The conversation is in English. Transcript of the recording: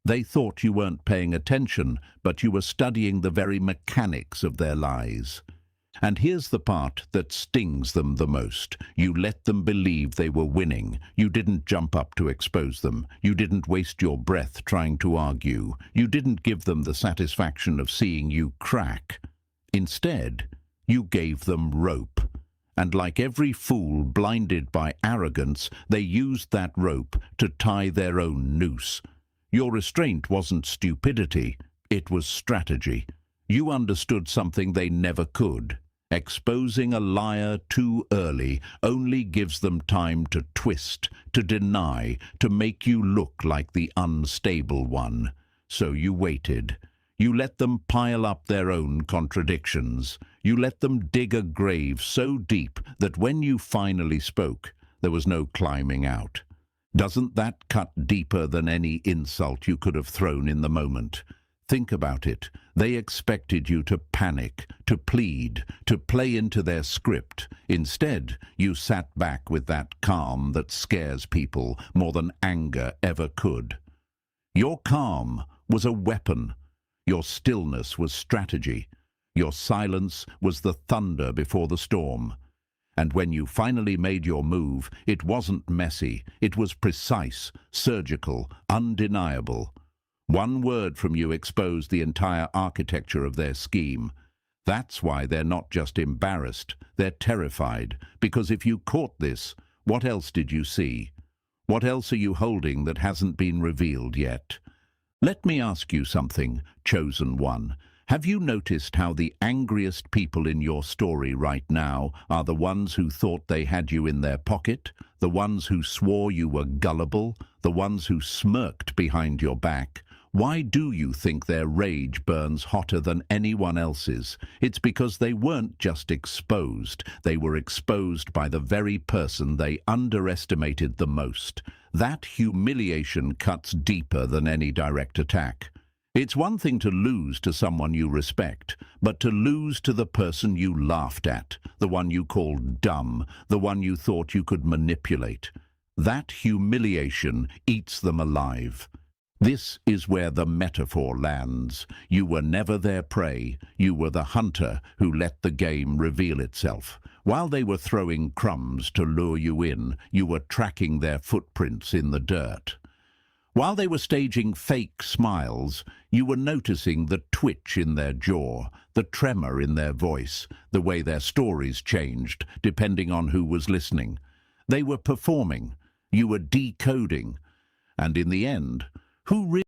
They thought you weren't paying attention, but you were studying the very mechanics of their lies. And here's the part that stings them the most. You let them believe they were winning. You didn't jump up to expose them. You didn't waste your breath trying to argue. You didn't give them the satisfaction of seeing you crack. Instead, you gave them rope. And like every fool blinded by arrogance, they used that rope to tie their own noose. Your restraint wasn't stupidity, it was strategy. You understood something they never could. Exposing a liar too early only gives them time to twist, to deny, to make you look like the unstable one. So you waited. You let them pile up their own contradictions. You let them dig a grave so deep that when you finally spoke, there was no climbing out. Doesn't that cut deeper than any insult you could have thrown in the moment? Think about it. They expected you to panic, to plead, to play into their script. Instead, you sat back with that calm that scares people more than anger ever could. Your calm was a weapon. Your stillness was strategy. Your silence was the thunder before the storm. And when you finally made your move, it wasn't messy. It was precise, surgical, undeniable. One word from you exposed the entire architecture of their scheme. That's why they're not just embarrassed, they're terrified. Because if you caught this, what else did you see? What else are you holding that hasn't been revealed yet? Let me ask you something, chosen one. Have you noticed how the angriest people in your story right now are the ones who thought they had you in their pocket, the ones who swore you were gullible, the ones who smirked behind your back? Why do you think their rage burns hotter than anyone else's? It's because they weren't just exposed. They were exposed by the very person they underestimated the most. That humiliation cuts deeper than any direct attack. It's one thing to lose to someone you respect, but to lose to the person you laughed at, the one you called dumb, the one you thought you could manipulate. That humiliation eats them alive. This is where the metaphor lands. You were never their prey. You were the hunter who let the game reveal itself. While they were throwing crumbs to lure you in, you were tracking their footprints in the dirt. While they were staging fake smiles, you were noticing the twitch in their jaw, the tremor in their voice, the way their stories changed, depending on who was listening. They were performing. You were decoding. And in the end, who really